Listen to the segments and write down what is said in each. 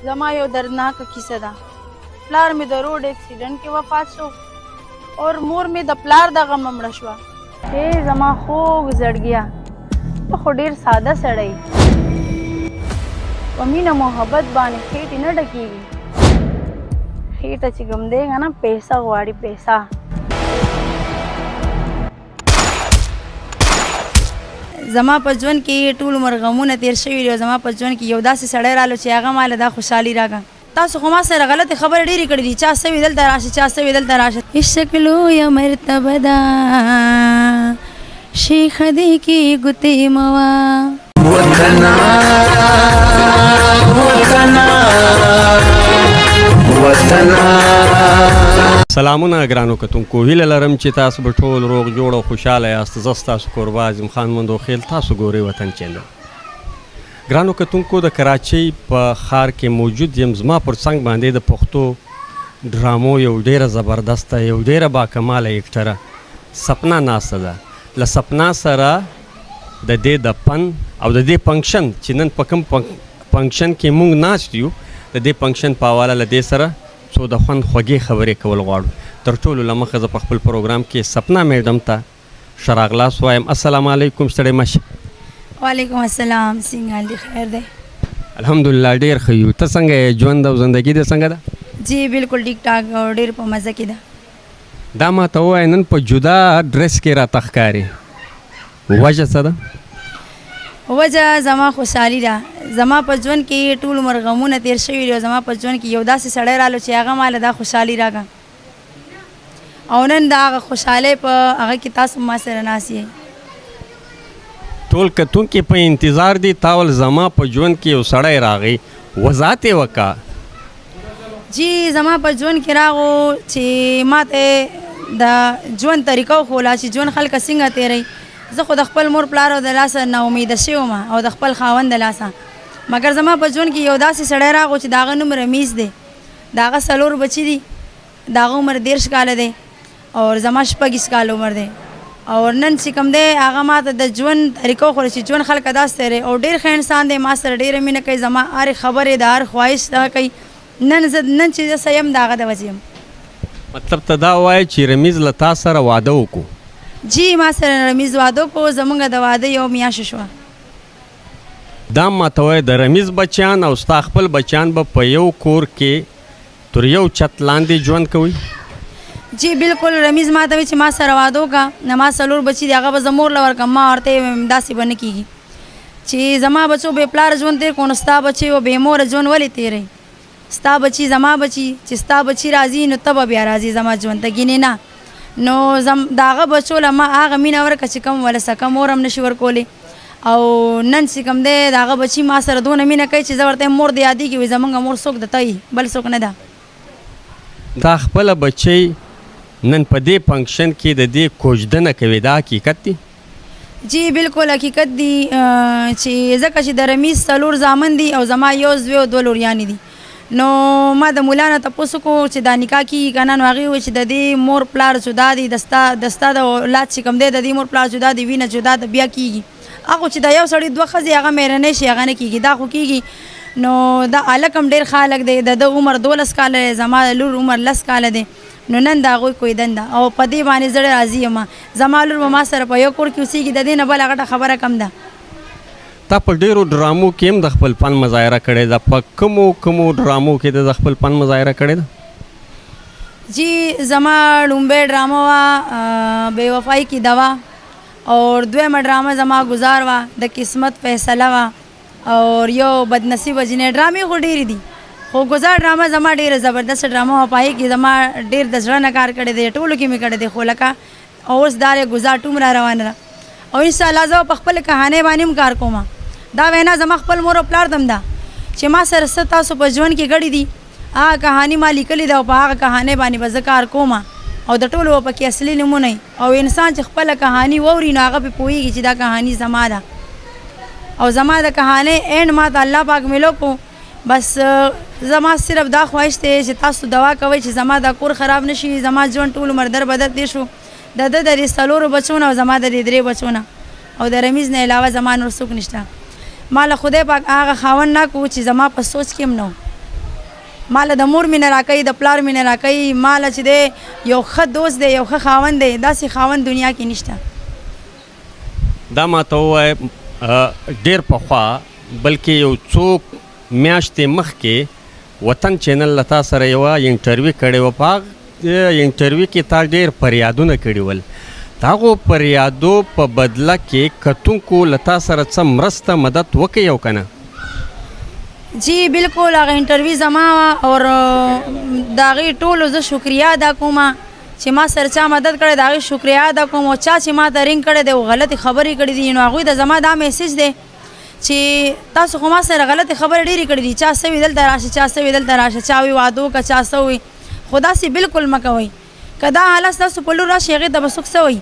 زما یو دردناکه کیسه ده. پلار مې د روډ اکسیډنټ کې وفات شو اور مور مې د پلار دغه مړه شوه. زما خوږ زړګیه، ته خو ډېر ساده سړی، په مینه محبت باندې خېټې نه ډکېږي. خېټه چې کوم دی که نه پیسه غواړي، پیسه. زما په ژوند کې ټول عمر غمونه تېر شوي دي او زما په ژوند کې یو داسې سړی رالو چې هغه ماله دا خوشحالي راکړه. تاسو خو ما سره غلطې خبرې ډېرې کړې دي، چا سوي دلته راشه، چا سوي دلته راشه. عشق لویه مرتبه ده، شیخه دې کې ګوتې موا وطنا وطنا وطنا. سلامونه ګرانو کتونکو، هیله لرم چې تاسو به ټول روغ جوړ او خوشحاله یاست. زه ستاسو کوربه اعظم خان مندوخیل، تاسو ګورئ وطن چینل. ګرانو کتونکو، د کراچۍ په ښار کې موجود یم. زما پر څنګ باندې د پښتو ډرامو یو ډیره زبردسته، یو ډیره باکماله اکټره سپنا ناسته ده. له سپنا سره د دې د فن او د دې فنکشن چې نن په کوم فنکشن کې موږ ناست یو، د دې فنکشن په حواله له دې سره څو د خوند خوږې خبرې کول غواړو. تر ټولو له مخه زه په خپل پروګرام کې سپنا میډم ته ښه راغلاست وایم. السلام علیکم، ستړی مه شې. وعلیکم السلام، څنګه حال دی؟ خیر دی الحمدلله، ډېر ښه یو. ته څنګه یې؟ ژوند او زندګي دې څنګه ده؟ جی بالکل ټیک ټاک او ډېر په مزه کې ده. دا ماته ووایه، نن په جدا ډرس کې راته ښکارې، وجه څه ده؟ وجه زما خوشحالي ده. زما په ژوند کې ټول عمر غمونه تېر شوي دي او زما په ژوند کې یو داسې سړی رالو چې هغه ماله دا خوشحالي راکړه او نن د هغه خوشحالۍ په هغه کې تاسو ما سره ناست یې. ټول کتونکي په انتظار دي. تاول زما په ژوند کې یو سړی راغی، وضاحت یې وکړه. جی زما په ژوند کې راغو چې ماته د ژوند طریقه وښوله چې ژوند خلک څنګه تېروي. زه خو د خپل مور پلار او د لاسه ناامیده شوې وم او د خپل خاوند د لاسه، مګر زما په ژوند کې یو داسې سړی راغو چې د هغه نوم رمیز دی، د هغه 4 بچي دي، د هغه عمر 13 کاله دی او زما 26 کاله عمر دی. او نن چې کوم دی هغه ماته د ژوند طریقه وښوله چې ژوند خلک داسې تېروي او ډېر ښه انسان دی. ما سره ډېره مینه کوي، زما هرې خبرې د هر خواهش دغه کوي. نن چې زه څه یم د هغه د وجې یم. مطلب ته دا وایي چې رمیز له تا سره واده وکړو؟ جی ما سره رمیز واده وکړو، زمونږ د واده یو میاشت شوه. دا ماته وایي د رمیز بچیان او ستا خپل بچیان به په یو کور کې تر یو چت لاندې ژوند کوي؟ جی بالکل. رمیز ما ته وایي چې ما سره واده وکړه، ما 4 بچي دي، هغه به زه مور له ورکړم. ما ورته ویم داسې به نه کېږي چې زما بچو بې پلاره ژوند تېر کړو، نو ستا بچي به بې موره ژوند ولې تېروي؟ ستا بچي زما بچي، چې ستا بچي راځي نو ته به بیا راځي زما ژوند ته، ګینې نه. نو د هغه بچو له ما هغه مینه ورکړه چې کوم وله سکه مور هم نشي ورکولی. او نن چې کوم دی د هغه بچي ما سره دونه مینه کوي چې زه ورته مور د یادېږي، وایي زمونږ مور څوک ده، ته یې، بل څوک نه ده. دا خپله بچی نن په دې فنکشن کې د دې کوژدنه کوي، دا حقیقت دی؟ جی بالکل حقیقت دی، چې ځکه چې د رمیز 4 زامن دي او زما یو زوی او 2 لوریانې دي. نو ما د مولا نه تپوس وکړو چې دا نکاح کېږي که نه، نو هغې وویل چې د دې مور پلار جدا دي، د ستا د اولاد چې کوم دی د دې مور پلار جدا دي، وینه جدا ده، بیا کېږي. هغه چې د یو سړي 2 ښځې هغه مېرنۍ شي هغه نه کېږي، دا خو کېږي. نو دا هلک هم ډېر ښه هلک دی، د ده عمر 12 کاله دی، زما د لور عمر 10 کاله دی. نو نن د هغوی کویدن ده او په دې باندې زه راضي یم. زما لور به ما سره په یو کور کې اوسېږي، د دې نه بله غټه خبره کم ده. تا په ډېرو ډرامو کې هم د خپل فن مظاهره کړې ده، په کومو ډرامو کې د خپل فن مظاهره کړې ده؟ جی زما لومبۍ ډرامه وه بې وفایي کی دوا، اور دویمه ډرامه زما ګزار وه، د قسمت فیصله وه، اور یو بدنصیبه جنې. ډرامې خو ډېرې دي خو ګزار ډرامه زما ډېره زبردست ډرامه وه، په هغې کې زما ډېر د زړه نه کار کړی دی، ټولو کې مې کړی دی. خو لکه اوس دا ګزار ټوم را روانه ده او انشاءالله زه په خپل کهانۍ باندې هم کار کوم. دا وینا زما خپل مور او پلار دم ده چې ما سره څه تاسو په ژوند کې ګړي دي، هغه کهاني ما لیکلې ده او په هغه کهانۍ باندې به زه کار کوم او د ټولو به پکې اصلي نمونه او انسان چې خپله کهاني واوري نو هغه پې پوهېږي چې دا کهاني زما ده او زما د کهانۍ اینډ ما ته الله پاک میلو کو. بس زما صرف دا خواهش دی چې تاسو دعا کوئ چې زما دا کور خراب نشي، زما ژوند ټول عمر در بدر تېر شو، د ده د 4 بچو نه او زما د 3 بچو نه او د رمیز نه علاوه زما نور څوک نشته. ما له خدای پاک هغه خاوند نه کو چې زما په سوچ کې هم نه و مال د مور مینه راکوي د پلار مینه راکوي مال چې دی یو ښه دوست دی یو ښه خاوند دی داسې خاوند دنیا کې نشته دا ماته ووایه ډېر پخوا بلکې یو څوک میاشتې مخکې وطن چینل له تا سره یوه انټرویو کړې وه په هغه انټرویو کې تا ډېر فریادونه کړي ول د هغو فریادو په بدله کې کتونکو له تا سره څه مرسته مدد وکړي او که نه جی بالکل هغه انټرویو زما وه اور د هغې ټولو زه شکریه ادا کوم چې ما سره چا مدد کړی د هغې شکریه ادا کوم او چا چې ما ته رینګ کړی دی او غلطې خبرې کړي دي نو هغوی ته زما دا میسیج دی چې تاسو خو ما سره غلطې خبرې ډېرې کړي دي چا څه وي دلته راشه چا څه وي دلته راشه چا وي واده وکړه چا څه وي خو داسې بالکل مه کوئ که دا حالت ستاسو په لور راشي هغې ته به څوک څه وایي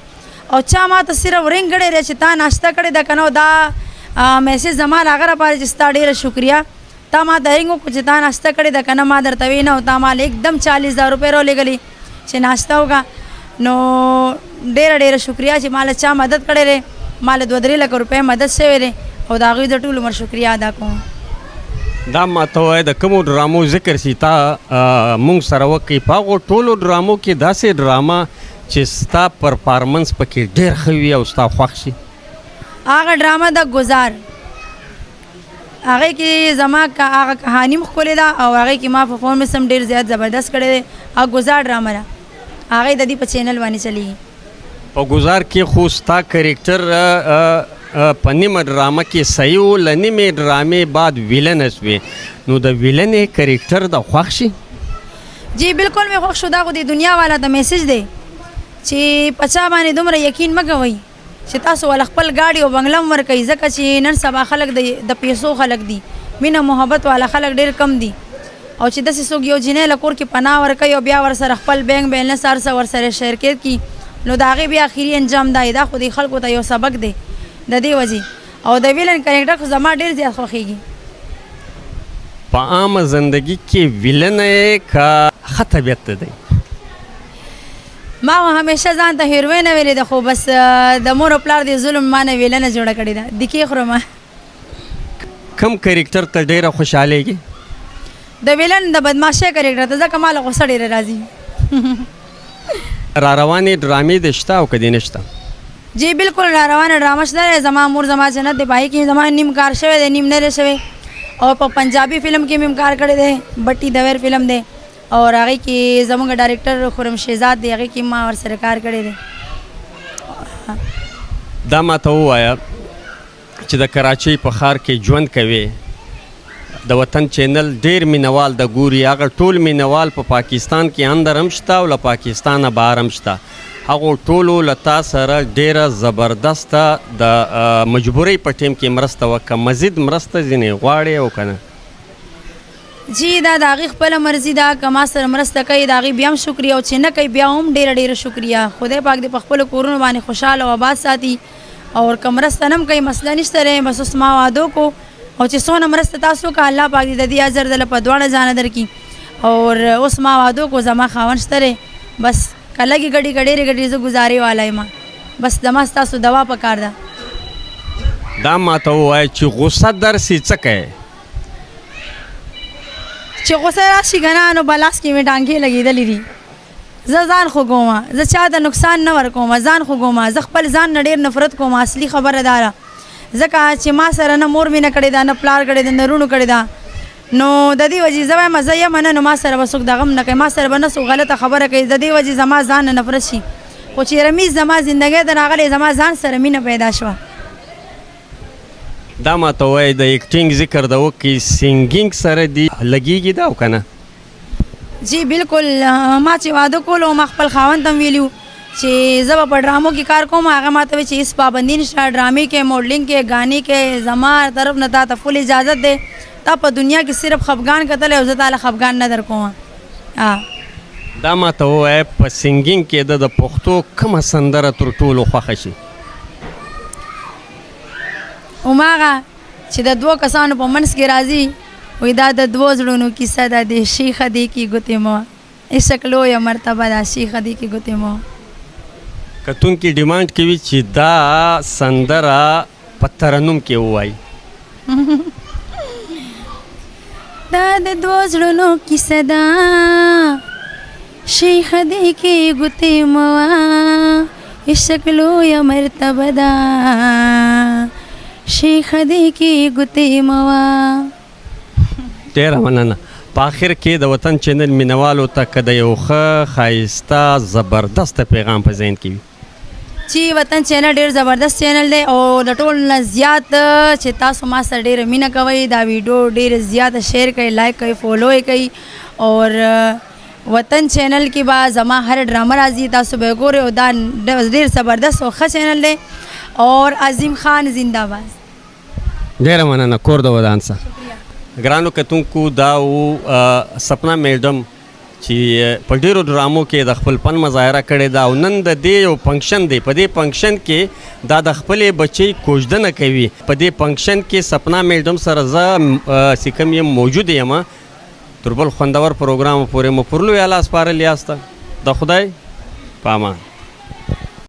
او چا ما ته صرف رینګ کړی دی چې تا ناشته کړې ده که نه دا میسیج زما د هغه لپاره چې ستا ډېره شکریه تا ما ته رینګ وکړو چې تا ناشته کړې ده که نه ما درته وی نه او تا ما एकदम 40,000 روپۍ راولېږلي چې ناشته وکړه نو ډېره شکریه چې ما له چا مدد کړی دی ما له 2-3 لکه روپۍ مدد شوی دی او د هغوی د ټول عمر شکریه ادا کوم دا ماته ووایه د کومو ډرامو ذکر چې تا مونږ سره وکړي په هغو ټولو ډرامو کې داسې ډراما چې ستا پرفارمنس پکې ډېر ښه وي او ستا خوښ شي هغه ډرامه د ګزار هغې کې زما هغه کهاني م ښکلې ده او هغې کې ما پرفارمنس هم ډېر زیات زبردست کړی دی هغه ګزار ډرامه ده هغې د دې په چینل باندې چلیږي په ګزار کې خو ستا کرکټر په نیمه ډرامه کې صحیح و له نیمې ډرامې بعد ویلنه شوې نو د ویلنې کرکټر د خوښ شي جی بالکل مې خوښ شو دا خو د دنیا والا ته میسیج دی چې په چا باندې دومره یقین مه کوئ چې تاسو ول خپل ګاډي او بنګله هم ورکوئ ځکه چې نن سبا خلک د پیسو خلک دي مینه محبت والا خلک ډېر کم دي او چې داسې څوک یو جینۍ له کور کې پناه ورکوي او بیا ورسره خپل بینک بیلنس هر څه ورسره شرکت کي نو د هغې بیا اخري انجام دا خو د خلکو ته یو سبق دی د دې وجې او د ویلن کرکټر خو زما ډېر زیات خوښېږي په عامه زندگی کې ویلن یې که ښه طبیعت ته دی ما همیشه ځان ته هیروینه ویلې ده خو بس د مور او پلار د ظلم ما نه ویلنه جوړه کړې ده دکې خورم کم کرکټر ته ډېره خوشحالېږي د ویلن د بدماشۍ کرکټر ته ځکه ما له غوسه ډېره راځي را روانې ډرامې دې شته او که دې نه شته جی بالکل را روانه ډرامه شته دی زما مور زما جنت دی په هغې کې زما نیم کار شوی دی نیم نه دی شوی او په پنجابي فلم کې مې کار کړی دی بټي دویر فلم دی او هغې کې زموږ ډایرکټر خرم شهزاد دی هغې کې ما ورسره کار کړی دی دا ماته ووایه چې د کراچۍ په ښار کې ژوند کوې د وطن چینل ډېر مینوال د ګوري هغه ټول مینوال په پاکستان کې اندر هم شته او له پاکستانه بهر هم شته هغو ټولو له تا سره ډېره زبردسته د مجبورۍ په ټیم کې مرسته وکړه مزید مرسته ځینې غواړې او که نه جی دا د هغې خپله مرضي ده که ما سره مرسته کوي د هغې بیا هم شکریه او چې نه کوي بیا هم ډېره شکریه خدای پاک دې په خپلو کورونو باندې خوشحاله او آباد ساتي او که مرسته نه هم کوي مسله نشته دی بس اوس ما واده وکړو او چې څونه مرسته تاسو وکړه الله پاک دې د دې اجر دله په دواړه ځانه درکړي اور اوس ما واده وکړو زما خاوند شته دی بس که لږې ګډې که ډېرې ګډې زه ګزارې والا یم بس زما ستاسو دوا پکار ده دا ماته ووایه چې غصه درسي څه کوې چې غوسه راشي که نه نو بلاس کې مې ټانکې لګېدلې دي زه ځان خوږوم زه چا ته نقصان نه ورکوم ځان خوږوم زه خپل ځان نه ډېر نفرت کوم اصلي خبره دا ده ځکه چې ما سره نه مور مینه کړې ده نه پلار کړې ده نه رونو کړې ده نو د دې وجې زه وایم زه یم نه نو ما سره به څوک دغه هم نه کوي ما سره به نه څوک غلطه خبره کوي د دې وجې زما ځان نه نفرت شي خو چې رمیز زما زندګۍ ته راغلی زما ځان سره مینه پیدا شوه دا ماته وایي د ایکټینګ ذکر د وکړي سینګینګ سره دي لګېږي دا او که نه جی بالکل ما چې واده کولو ما خپل خاوند ته ویلي چې زه به په ډرامو کې کار کوم هغه ما ته وایي چې هېڅ پابندي نشته ډرامې کې موډلینګ کې غانې کې زما طرف نه تا ته فل اجازت دی تا په دنیا کې صرف خفګان کتلی او زه تاله خفګان نه در کوم دا ماته ووایه په سینګینګ کې د پښتو کومه سندره تر ټولو خوښه شي هماغه چې د دوو کسانو په منځ کې راځي وایي دا د دوو زړونو کیسه ده د شیخه دی کې ګوتې مو عشق لویه مرتبه ده شیخه دی کې ګوتې مو کتونکي ډیمانډ کوي چې دا سندره په ترنم کې ووایي دا د دوو زړونو کیسه ده شیخ دې کې ګوتې موا عشق لویه مرتبه ده شیخ دې کې ګوتې موا. ډېره مننه. په آخر کې د وطن چینل مینوالو ته که د یو ښه ښایسته زبردسته پیغام په ذهن کې وي؟ چې وطن چینل ډېر زبردست چینل دی او د ټول نه زیات چې تاسو ما سره ډېره مینه کوئ دا ویډیو ډېر زیاته شیر کوئ لایک کوئ فالو یې کوئ اور وطن چینل کې به زما هر ډرامه راځي تاسو به یې ګورئ او دا ډېر زبردست او ښه چینل دی اور عظیم خان زنده باد. ډېره مننه کور د ودان څخه. ګرانو کتونکو دا و سپنا میډم چې په ډېرو ډرامو کې د خپل فن مظاهره کړې ده او نن د دې یو فنکشن دی. په دې فنکشن کې دا د خپلې بچۍ کوژدنه کوي. په دې فنکشن کې سپنا میډم سره زه چې کوم یم موجود یم. تر بل خوندور پروګرام پورې مو پر لوی الله سپارل یاسته. د خدای په امان.